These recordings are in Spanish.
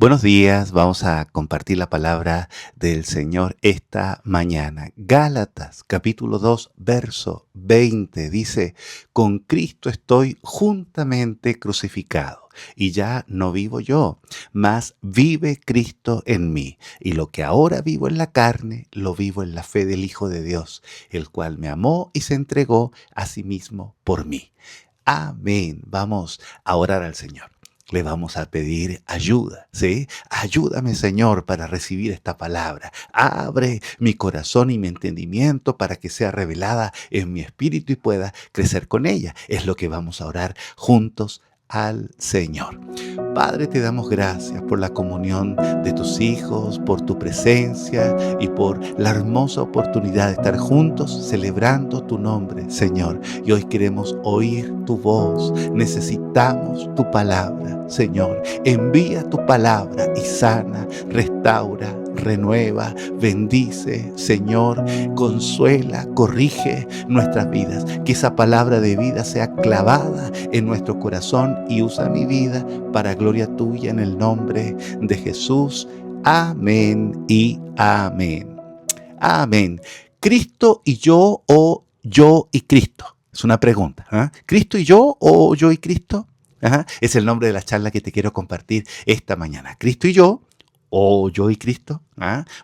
Buenos días, vamos a compartir la palabra del Señor esta mañana. Gálatas capítulo 2, verso 20 dice, con Cristo estoy juntamente crucificado y ya no vivo yo, mas vive Cristo en mí. Y lo que ahora vivo en la carne, lo vivo en la fe del Hijo de Dios, el cual me amó y se entregó a sí mismo por mí. Amén. Vamos a orar al Señor. Le vamos a pedir ayuda, ¿sí? Ayúdame, Señor, para recibir esta palabra. Abre mi corazón y mi entendimiento para que sea revelada en mi espíritu y pueda crecer con ella. Es lo que vamos a orar juntos al Señor. Padre, te damos gracias por la comunión de tus hijos, por tu presencia y por la hermosa oportunidad de estar juntos celebrando tu nombre, Señor. Y hoy queremos oír tu voz. Necesitamos tu palabra, Señor. Envía tu palabra y sana, restaura, renueva, bendice, Señor, consuela, corrige nuestras vidas. Que esa palabra de vida sea clavada en nuestro corazón y usa mi vida para gloria tuya en el nombre de Jesús. Amén y amén. Amén. ¿Cristo y yo o yo y Cristo? Es una pregunta. ¿Cristo y yo o yo y Cristo? Es el nombre de la charla que te quiero compartir esta mañana. ¿Cristo y yo o yo y Cristo?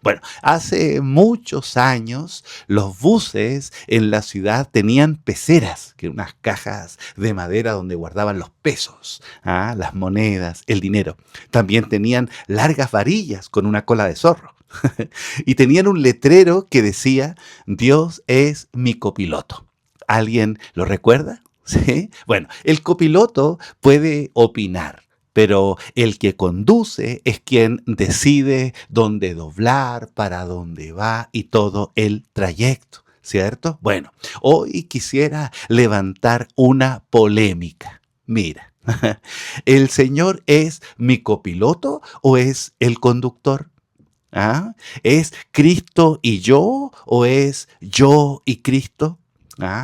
Bueno, hace muchos años los buses en la ciudad tenían peceras, que eran unas cajas de madera donde guardaban los pesos, las monedas, el dinero. También tenían largas varillas con una cola de zorro. Y tenían un letrero que decía, Dios es mi copiloto. ¿Alguien lo recuerda? ¿Sí? Bueno, el copiloto puede opinar, pero el que conduce es quien decide dónde doblar, para dónde va y todo el trayecto, ¿cierto? Bueno, hoy quisiera levantar una polémica. Mira, ¿el Señor es mi copiloto o es el conductor? ¿Es Cristo y yo o es yo y Cristo?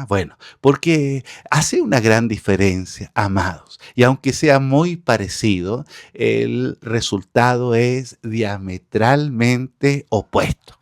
Bueno, porque hace una gran diferencia, amados. Y aunque sea muy parecido, el resultado es diametralmente opuesto.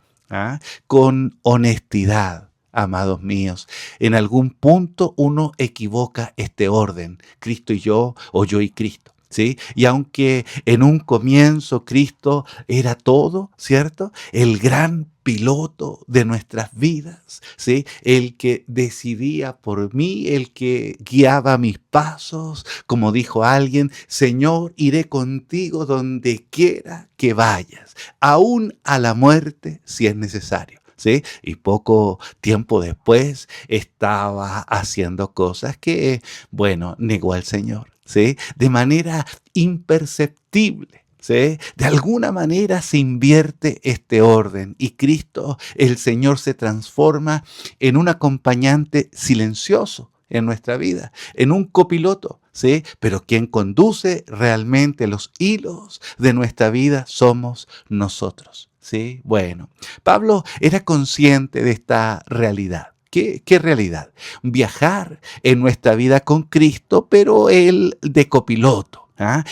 Con honestidad, amados míos, en algún punto uno equivoca este orden, Cristo y yo o yo y Cristo. ¿Sí? Y aunque en un comienzo Cristo era todo, ¿cierto? El gran piloto de nuestras vidas, ¿sí? El que decidía por mí, el que guiaba mis pasos, como dijo alguien, Señor, iré contigo donde quiera que vayas, aún a la muerte si es necesario. ¿Sí? Y poco tiempo después estaba haciendo cosas que, bueno, negó al Señor. ¿Sí? De manera imperceptible. ¿Sí? De alguna manera se invierte este orden y Cristo, el Señor, se transforma en un acompañante silencioso en nuestra vida, en un copiloto, ¿sí? Pero quien conduce realmente los hilos de nuestra vida somos nosotros, ¿sí? Bueno, Pablo era consciente de esta realidad. ¿Qué realidad? Viajar en nuestra vida con Cristo, pero Él de copiloto.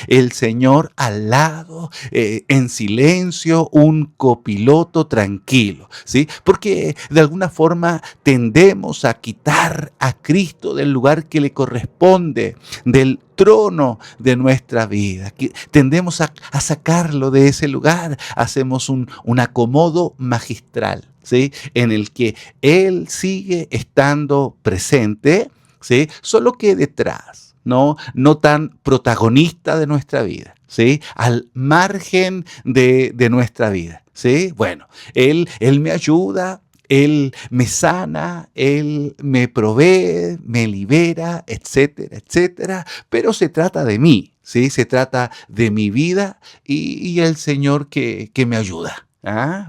El Señor al lado, en silencio, un copiloto tranquilo, ¿sí? Porque de alguna forma tendemos a quitar a Cristo del lugar que le corresponde, del trono de nuestra vida. Tendemos a sacarlo de ese lugar, hacemos un acomodo magistral, ¿sí? En el que Él sigue estando presente, ¿sí? Solo que detrás, no tan protagonista de nuestra vida, ¿sí? Al margen de nuestra vida, ¿sí? Bueno, Él me ayuda, Él me sana, Él me provee, me libera, etcétera, etcétera, pero se trata de mí, ¿sí? Se trata de mi vida y el Señor que me ayuda.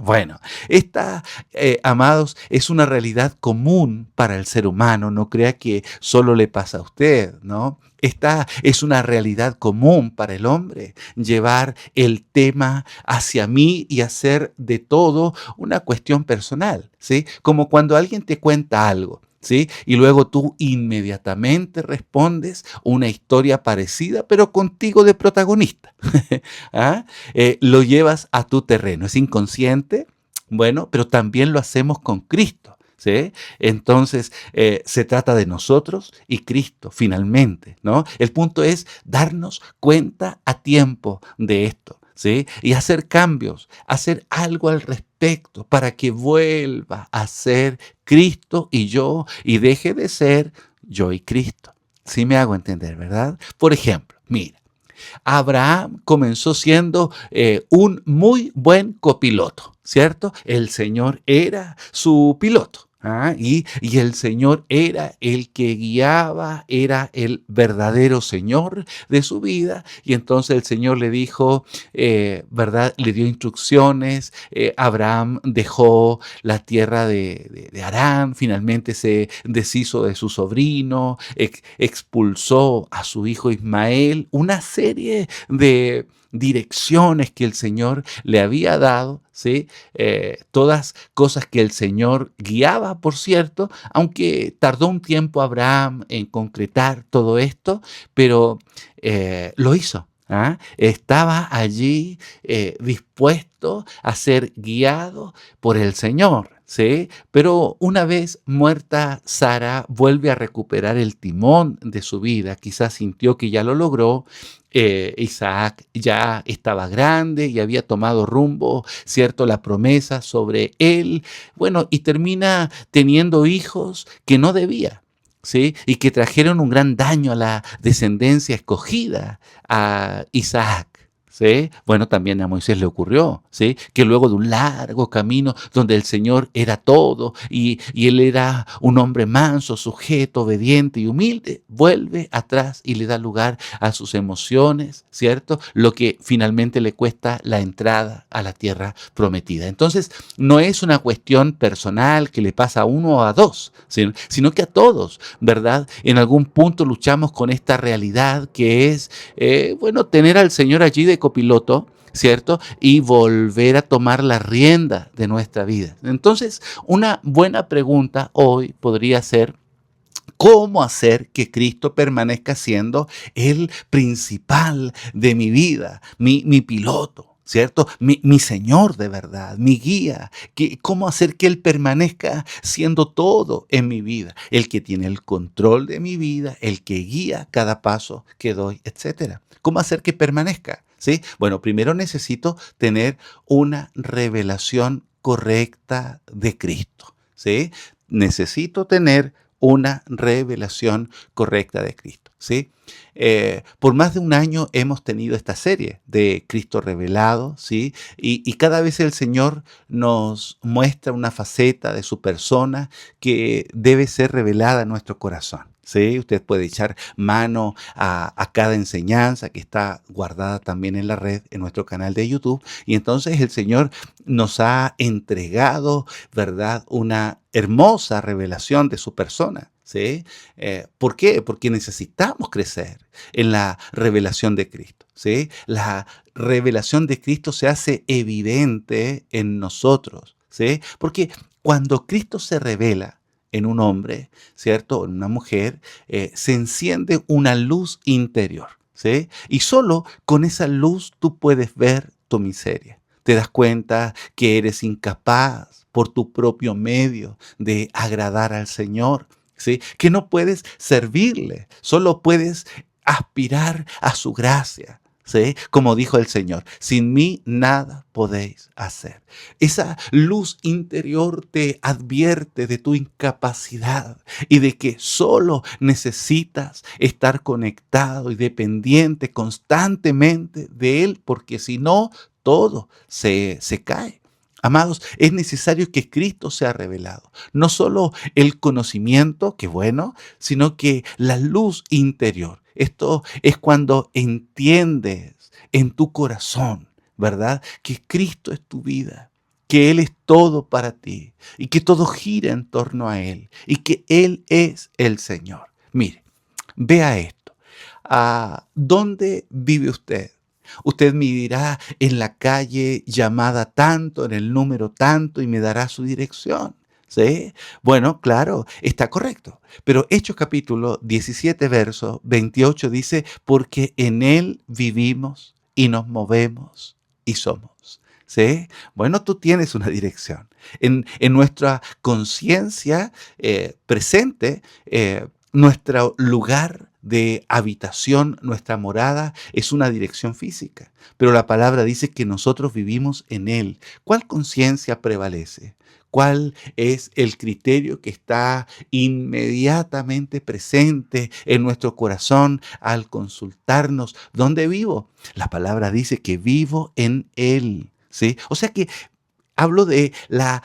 Bueno, esta, amados, es una realidad común para el ser humano. No crea que solo le pasa a usted, ¿no? Esta es una realidad común para el hombre, llevar el tema hacia mí y hacer de todo una cuestión personal, ¿sí? Como cuando alguien te cuenta algo ¿sí? Y luego tú inmediatamente respondes una historia parecida, pero contigo de protagonista. ¿Ah? Lo llevas a tu terreno. Es inconsciente, bueno, pero también lo hacemos con Cristo. ¿Sí? Entonces, se trata de nosotros y Cristo, finalmente, ¿no? El punto es darnos cuenta a tiempo de esto, ¿sí? Y hacer cambios, hacer algo al respecto para que vuelva a ser Cristo y yo y deje de ser yo y Cristo. Sí me hago entender, ¿verdad? Por ejemplo, mira, Abraham comenzó siendo un muy buen copiloto, ¿cierto? El Señor era su piloto. ¿Ah? Y el Señor era el que guiaba, era el verdadero Señor de su vida. Y entonces el Señor le dijo, ¿verdad? Le dio instrucciones. Abraham dejó la tierra de Harán, finalmente se deshizo de su sobrino, expulsó a su hijo Ismael, una serie de direcciones que el Señor le había dado, ¿sí? Todas cosas que el Señor guiaba, por cierto, aunque tardó un tiempo Abraham en concretar todo esto, pero lo hizo. ¿Ah? Estaba allí dispuesto a ser guiado por el Señor, ¿sí? Pero una vez muerta Sara, vuelve a recuperar el timón de su vida. Quizás sintió que ya lo logró. Isaac ya estaba grande y había tomado rumbo, ¿cierto? La promesa sobre él. Bueno, y termina teniendo hijos que no debía. ¿Sí? Y que trajeron un gran daño a la descendencia escogida, a Isaac. ¿Sí? Bueno, también a Moisés le ocurrió, ¿sí? Que luego de un largo camino donde el Señor era todo y él era un hombre manso, sujeto, obediente y humilde, vuelve atrás y le da lugar a sus emociones, ¿cierto? Lo que finalmente le cuesta la entrada a la tierra prometida. Entonces, no es una cuestión personal que le pasa a uno o a dos, sino que a todos, ¿verdad? En algún punto luchamos con esta realidad que es, bueno, tener al Señor allí de copiloto, ¿cierto? Y volver a tomar la rienda de nuestra vida. Entonces, una buena pregunta hoy podría ser, ¿cómo hacer que Cristo permanezca siendo el principal de mi vida, mi piloto? ¿Cierto? Mi Señor de verdad, mi guía. ¿Cómo hacer que Él permanezca siendo todo en mi vida? El que tiene el control de mi vida, el que guía cada paso que doy, etcétera. ¿Cómo hacer que permanezca? ¿Sí? Bueno, primero necesito tener una revelación correcta de Cristo. ¿Sí? Necesito tener una revelación correcta de Cristo. ¿Sí? Por más de un año hemos tenido esta serie de Cristo revelado, ¿sí? Y cada vez el Señor nos muestra una faceta de su persona que debe ser revelada en nuestro corazón. ¿Sí? Usted puede echar mano a cada enseñanza que está guardada también en la red, en nuestro canal de YouTube. Y entonces el Señor nos ha entregado, ¿verdad?, una hermosa revelación de su persona. ¿Sí? ¿Por qué? Porque necesitamos crecer en la revelación de Cristo. ¿Sí? La revelación de Cristo se hace evidente en nosotros. ¿Sí? Porque cuando Cristo se revela en un hombre, ¿cierto? En una mujer, se enciende una luz interior. ¿Sí? Y solo con esa luz tú puedes ver tu miseria. Te das cuenta que eres incapaz por tu propio medio de agradar al Señor. ¿Sí? Que no puedes servirle, solo puedes aspirar a su gracia. ¿Sí? Como dijo el Señor, sin mí nada podéis hacer. Esa luz interior te advierte de tu incapacidad y de que solo necesitas estar conectado y dependiente constantemente de Él, porque si no, todo se cae. Amados, es necesario que Cristo sea revelado. No solo el conocimiento, que bueno, sino que la luz interior. Esto es cuando entiendes en tu corazón, ¿verdad?, que Cristo es tu vida, que Él es todo para ti y que todo gira en torno a Él y que Él es el Señor. Mire, vea esto. ¿Dónde vive usted? Usted me dirá en la calle llamada tanto, en el número tanto, y me dará su dirección. ¿Sí? Bueno, claro, está correcto. Pero Hechos capítulo 17, verso 28 dice, porque en Él vivimos y nos movemos y somos. ¿Sí? Bueno, tú tienes una dirección. En nuestra conciencia presente, nuestro lugar de habitación, nuestra morada, es una dirección física. Pero la palabra dice que nosotros vivimos en Él. ¿Cuál conciencia prevalece? ¿Cuál es el criterio que está inmediatamente presente en nuestro corazón al consultarnos? ¿Dónde vivo? La palabra dice que vivo en Él. ¿Sí? O sea que hablo de la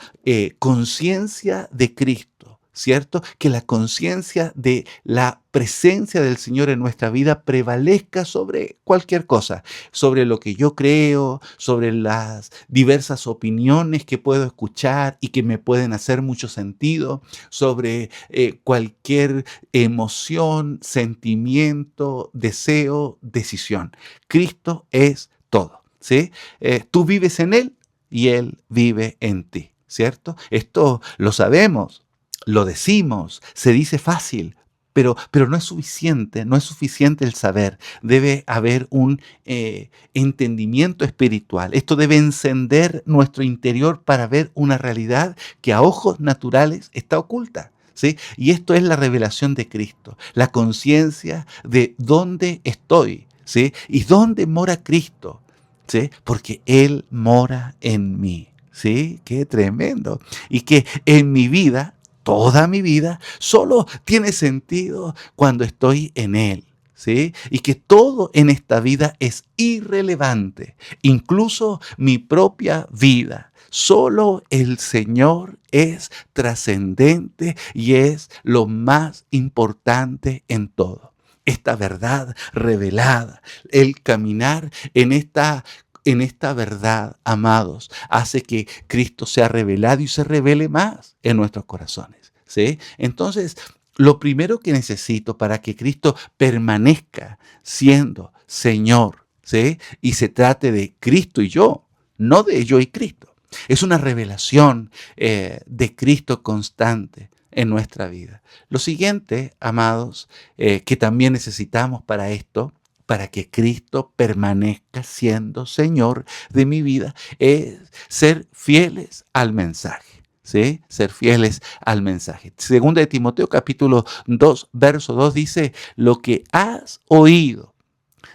conciencia de Cristo, ¿cierto? Que la conciencia de la presencia del Señor en nuestra vida prevalezca sobre cualquier cosa, sobre lo que yo creo, sobre las diversas opiniones que puedo escuchar y que me pueden hacer mucho sentido, sobre cualquier emoción, sentimiento, deseo, decisión. Cristo es todo, ¿sí? Tú vives en Él y Él vive en ti, ¿cierto? Esto lo sabemos, lo decimos, se dice fácil, pero no es suficiente el saber. Debe haber un entendimiento espiritual. Esto debe encender nuestro interior para ver una realidad que a ojos naturales está oculta. ¿Sí? Y esto es la revelación de Cristo, la conciencia de dónde estoy, ¿sí? Y dónde mora Cristo. ¿Sí? Porque Él mora en mí. ¿Sí? Qué tremendo. Y que en mi vida, toda mi vida, solo tiene sentido cuando estoy en Él. ¿Sí? Y que todo en esta vida es irrelevante, incluso mi propia vida. Solo el Señor es trascendente y es lo más importante en todo. Esta verdad revelada, el caminar en esta verdad, amados, hace que Cristo sea revelado y se revele más en nuestros corazones. ¿Sí? Entonces, lo primero que necesito para que Cristo permanezca siendo Señor, ¿sí? Y se trate de Cristo y yo, no de yo y Cristo. Es una revelación de Cristo constante en nuestra vida. Lo siguiente, amados, que también necesitamos para esto, para que Cristo permanezca siendo Señor de mi vida, es ser fieles al mensaje. ¿Sí? Ser fieles al mensaje. Segunda de Timoteo capítulo 2, verso 2 dice, lo que has oído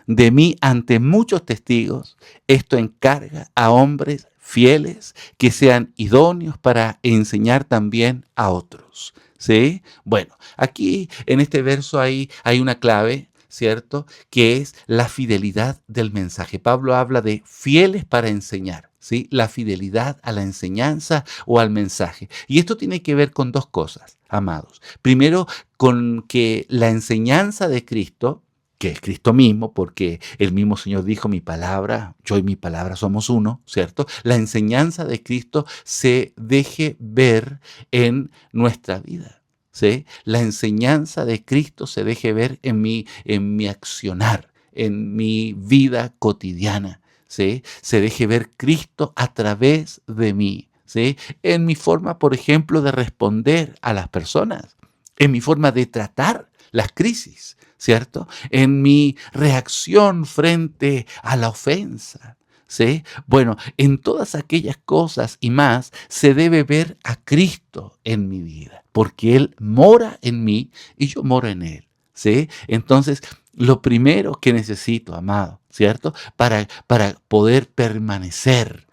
de mí ante muchos testigos, esto encarga a hombres fieles que sean idóneos para enseñar también a otros. ¿Sí? Bueno, aquí en este verso hay una clave, ¿cierto? Que es la fidelidad del mensaje. Pablo habla de fieles para enseñar. ¿Sí? La fidelidad a la enseñanza o al mensaje. Y esto tiene que ver con dos cosas, amados. Primero, con que la enseñanza de Cristo, que es Cristo mismo, porque el mismo Señor dijo, mi palabra, yo y mi palabra somos uno, ¿cierto? La enseñanza de Cristo se deje ver en nuestra vida, ¿sí? La enseñanza de Cristo se deje ver en mi accionar, en mi vida cotidiana, ¿sí? Se deje ver Cristo a través de mí, ¿sí? En mi forma, por ejemplo, de responder a las personas, en mi forma de tratar las crisis, ¿cierto? En mi reacción frente a la ofensa, ¿sí? Bueno, en todas aquellas cosas y más se debe ver a Cristo en mi vida, porque Él mora en mí y yo moro en Él, ¿sí? Entonces, lo primero que necesito, amado, ¿cierto? Para poder permanecer,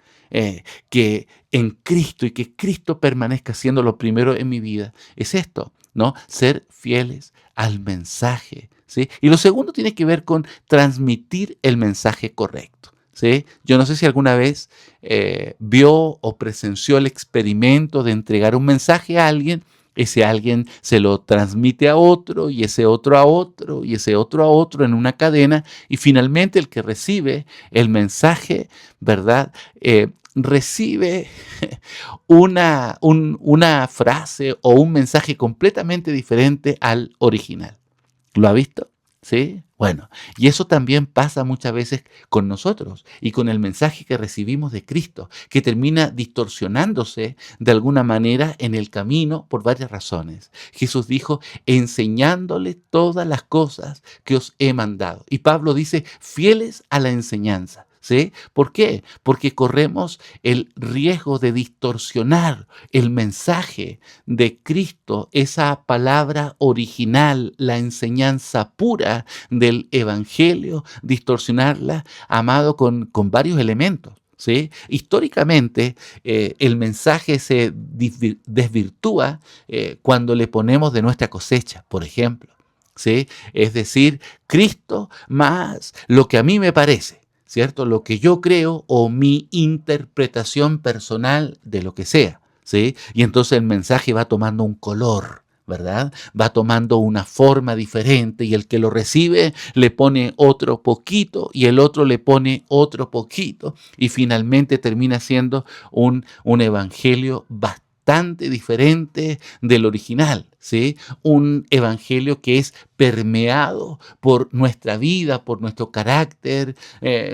que en Cristo y que Cristo permanezca siendo lo primero en mi vida, es esto, ¿no? Ser fieles al mensaje, ¿sí? Y lo segundo tiene que ver con transmitir el mensaje correcto, ¿sí? Yo no sé si alguna vez vio o presenció el experimento de entregar un mensaje a alguien. Ese alguien se lo transmite a otro y ese otro a otro y ese otro a otro en una cadena y finalmente el que recibe el mensaje, ¿verdad? Recibe una frase o un mensaje completamente diferente al original. ¿Lo ha visto? ¿Sí? Bueno, y eso también pasa muchas veces con nosotros y con el mensaje que recibimos de Cristo, que termina distorsionándose de alguna manera en el camino por varias razones. Jesús dijo, enseñándole todas las cosas que os he mandado. Y Pablo dice, fieles a la enseñanza. ¿Sí? ¿Por qué? Porque corremos el riesgo de distorsionar el mensaje de Cristo, esa palabra original, la enseñanza pura del Evangelio, distorsionarla, amado, con varios elementos. ¿Sí? Históricamente, el mensaje se desvirtúa cuando le ponemos de nuestra cosecha, por ejemplo. ¿Sí? Es decir, Cristo más lo que a mí me parece. ¿Cierto? Lo que yo creo o mi interpretación personal de lo que sea, ¿sí? Y entonces el mensaje va tomando un color, ¿verdad? Va tomando una forma diferente y el que lo recibe le pone otro poquito y el otro le pone otro poquito y finalmente termina siendo un evangelio bastante diferente del original, ¿sí? Un evangelio que es permeado por nuestra vida, por nuestro carácter,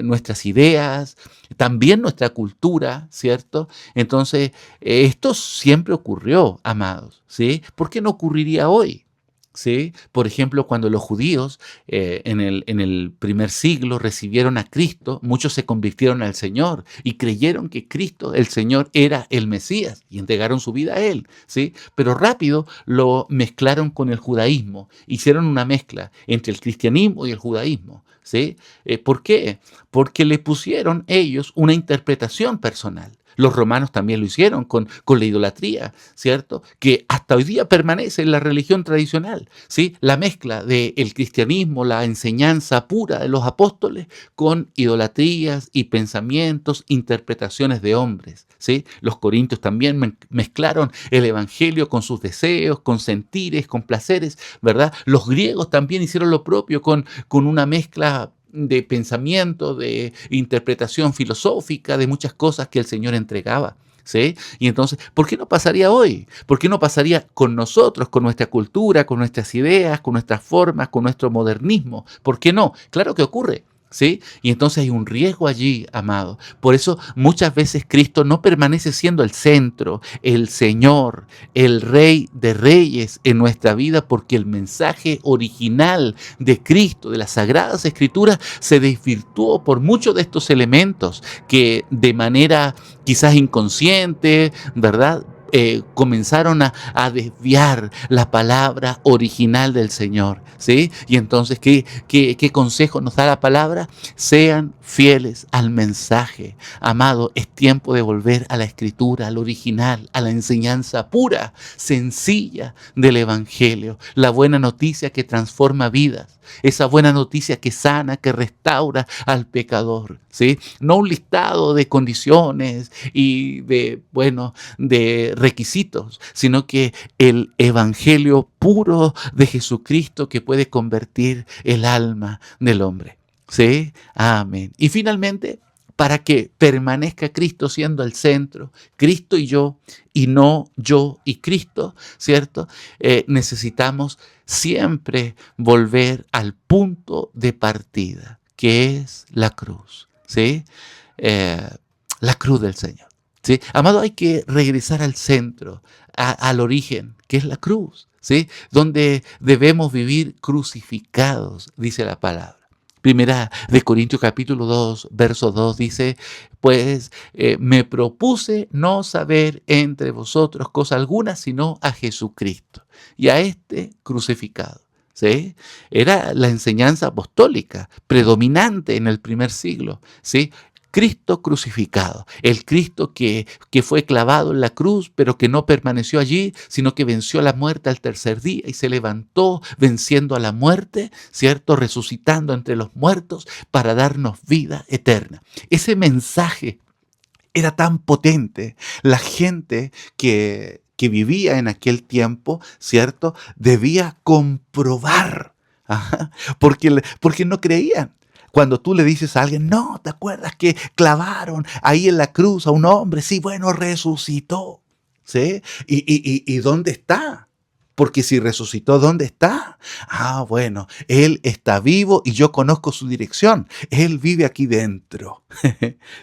nuestras ideas, también nuestra cultura, ¿cierto? Entonces, esto siempre ocurrió, amados, ¿sí? ¿Por qué no ocurriría hoy? ¿Sí? Por ejemplo, cuando los judíos en el primer siglo recibieron a Cristo, muchos se convirtieron al Señor y creyeron que Cristo, el Señor, era el Mesías y entregaron su vida a Él, ¿sí? Pero rápido lo mezclaron con el judaísmo, hicieron una mezcla entre el cristianismo y el judaísmo, ¿sí? ¿Por qué? Porque le pusieron ellos una interpretación personal. Los romanos también lo hicieron con la idolatría, ¿cierto? Que hasta hoy día permanece en la religión tradicional, ¿sí? La mezcla del cristianismo, la enseñanza pura de los apóstoles, con idolatrías y pensamientos, interpretaciones de hombres, ¿sí? Los corintios también mezclaron el evangelio con sus deseos, con sentires, con placeres, ¿verdad? Los griegos también hicieron lo propio con una mezcla de pensamiento, de interpretación filosófica, de muchas cosas que el Señor entregaba. ¿Sí? Y entonces, ¿por qué no pasaría hoy? ¿Por qué no pasaría con nosotros, con nuestra cultura, con nuestras ideas, con nuestras formas, con nuestro modernismo? ¿Por qué no? Claro que ocurre. ¿Sí? Y entonces hay un riesgo allí, amado. Por eso muchas veces Cristo no permanece siendo el centro, el Señor, el Rey de Reyes en nuestra vida, porque el mensaje original de Cristo, de las Sagradas Escrituras, se desvirtuó por muchos de estos elementos que de manera quizás inconsciente, ¿verdad? Comenzaron a desviar la palabra original del Señor, ¿sí? Y entonces, ¿qué consejo nos da la palabra? Sean fieles al mensaje. Amado, es tiempo de volver a la escritura, al original, a la enseñanza pura, sencilla del Evangelio, la buena noticia que transforma vidas, esa buena noticia que sana, que restaura al pecador, ¿sí? No un listado de condiciones y de requisitos, sino que el evangelio puro de Jesucristo que puede convertir el alma del hombre. ¿Sí? Amén. Y finalmente, para que permanezca Cristo siendo el centro, Cristo y yo, y no yo y Cristo, ¿cierto? Necesitamos siempre volver al punto de partida, que es la cruz, ¿sí? Eh, la cruz del Señor. ¿Sí? Amado, hay que regresar al centro, al origen, que es la cruz, ¿sí? Donde debemos vivir crucificados, dice la palabra. Primera de Corintios capítulo 2, verso 2 dice, pues me propuse no saber entre vosotros cosa alguna, sino a Jesucristo y a este crucificado. ¿Sí? Era la enseñanza apostólica predominante en el primer siglo, ¿sí? Cristo crucificado, el Cristo que fue clavado en la cruz, pero que no permaneció allí, sino que venció la muerte al tercer día y se levantó venciendo a la muerte, ¿cierto? Resucitando entre los muertos para darnos vida eterna. Ese mensaje era tan potente. La gente que vivía en aquel tiempo, ¿cierto? Debía comprobar, ajá, porque no creían. Cuando tú le dices a alguien, no, ¿te acuerdas que clavaron ahí en la cruz a un hombre? Sí, bueno, resucitó. ¿Sí? ¿Y dónde está? Porque si resucitó, ¿dónde está? Ah, bueno, Él está vivo y yo conozco su dirección. Él vive aquí dentro.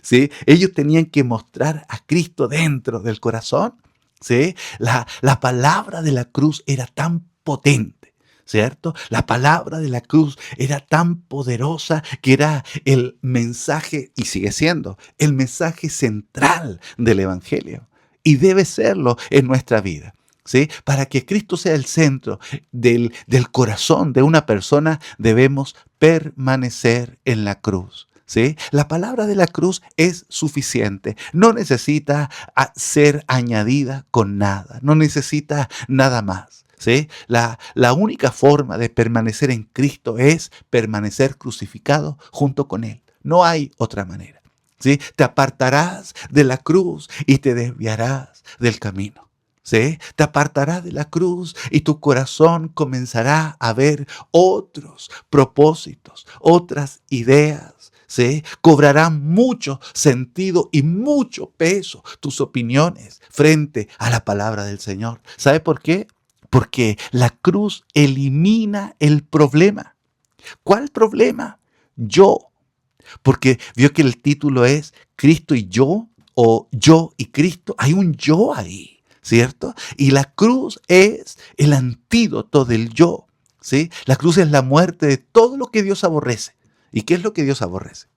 ¿Sí? Ellos tenían que mostrar a Cristo dentro del corazón. ¿Sí? La palabra de la cruz era tan potente, ¿cierto? La palabra de la cruz era tan poderosa que era el mensaje, y sigue siendo, el mensaje central del Evangelio. Y debe serlo en nuestra vida. ¿Sí? Para que Cristo sea el centro del corazón de una persona, debemos permanecer en la cruz. ¿Sí? La palabra de la cruz es suficiente. No necesita ser añadida con nada. No necesita nada más. ¿Sí? La única forma de permanecer en Cristo es permanecer crucificado junto con Él. No hay otra manera. ¿Sí? Te apartarás de la cruz y te desviarás del camino. ¿Sí? Te apartarás de la cruz y tu corazón comenzará a ver otros propósitos, otras ideas. ¿Sí? Cobrarán mucho sentido y mucho peso tus opiniones frente a la palabra del Señor. ¿Sabe por qué? Porque la cruz elimina el problema. ¿Cuál problema? Yo. Porque vio que el título es Cristo y yo, o yo y Cristo. Hay un yo ahí, ¿cierto? Y la cruz es el antídoto del yo, ¿sí? La cruz es la muerte de todo lo que Dios aborrece. ¿Y qué es lo que Dios aborrece?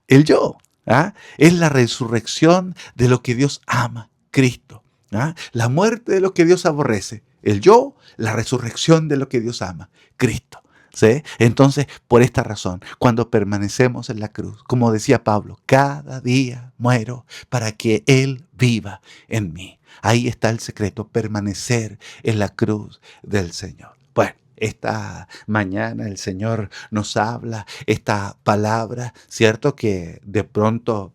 El yo. ¿Ah? Es la resurrección de lo que Dios ama, Cristo. ¿Ah? La muerte de lo que Dios aborrece. El yo, la resurrección de lo que Dios ama, Cristo. ¿Sí? Entonces, por esta razón, cuando permanecemos en la cruz, como decía Pablo, cada día muero para que Él viva en mí. Ahí está el secreto, permanecer en la cruz del Señor. Bueno, esta mañana el Señor nos habla esta palabra, ¿cierto? Que de pronto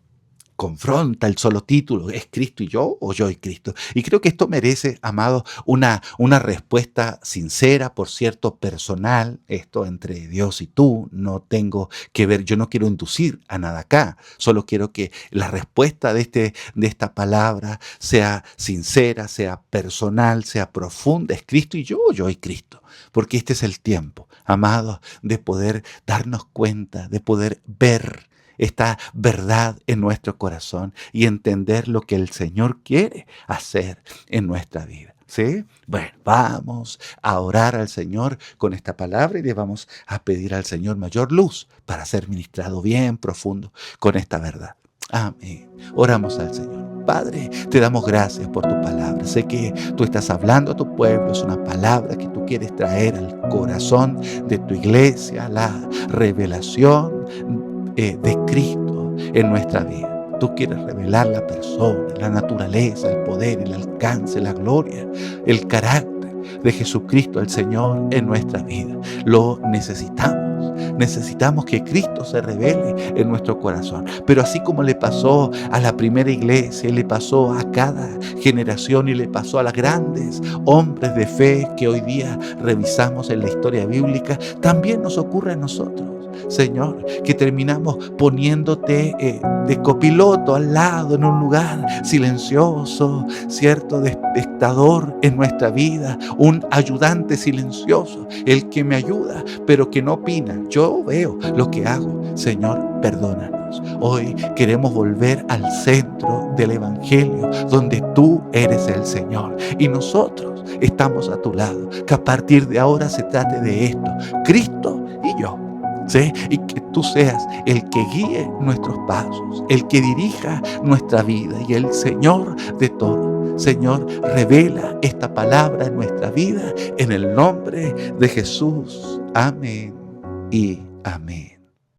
confronta el solo título, ¿es Cristo y yo o yo y Cristo? Y creo que esto merece, amado, una respuesta sincera, por cierto, personal, esto entre Dios y tú, no tengo que ver, yo no quiero inducir a nada acá, solo quiero que la respuesta de esta palabra sea sincera, sea personal, sea profunda, ¿es Cristo y yo o yo y Cristo? Porque este es el tiempo, amados, de poder darnos cuenta, de poder ver esta verdad en nuestro corazón y entender lo que el Señor quiere hacer en nuestra vida. ¿Sí? Bueno, vamos a orar al Señor con esta palabra y le vamos a pedir al Señor mayor luz para ser ministrado bien profundo con esta verdad. Amén. Oramos al Señor. Padre, te damos gracias por tu palabra. Sé que tú estás hablando a tu pueblo, es una palabra que tú quieres traer al corazón de tu iglesia, la revelación de Cristo en nuestra vida. Tú quieres revelar la persona, la naturaleza, el poder, el alcance, la gloria, el carácter de Jesucristo el Señor en nuestra vida. Lo necesitamos. Necesitamos que Cristo se revele en nuestro corazón. Pero así como le pasó a la primera iglesia, le pasó a cada generación y le pasó a los grandes hombres de fe que hoy día revisamos en la historia bíblica, también nos ocurre a nosotros. Señor, que terminamos poniéndote de copiloto al lado en un lugar silencioso, cierto, de espectador en nuestra vida, un ayudante silencioso, el que me ayuda, pero que no opina. Yo veo lo que hago. Señor, perdónanos. Hoy queremos volver al centro del Evangelio, donde tú eres el Señor y nosotros estamos a tu lado. Que a partir de ahora se trate de esto, Cristo y yo. ¿Sí? Y que tú seas el que guíe nuestros pasos, el que dirija nuestra vida y el Señor de todo. Señor, revela esta palabra en nuestra vida en el nombre de Jesús. Amén y amén.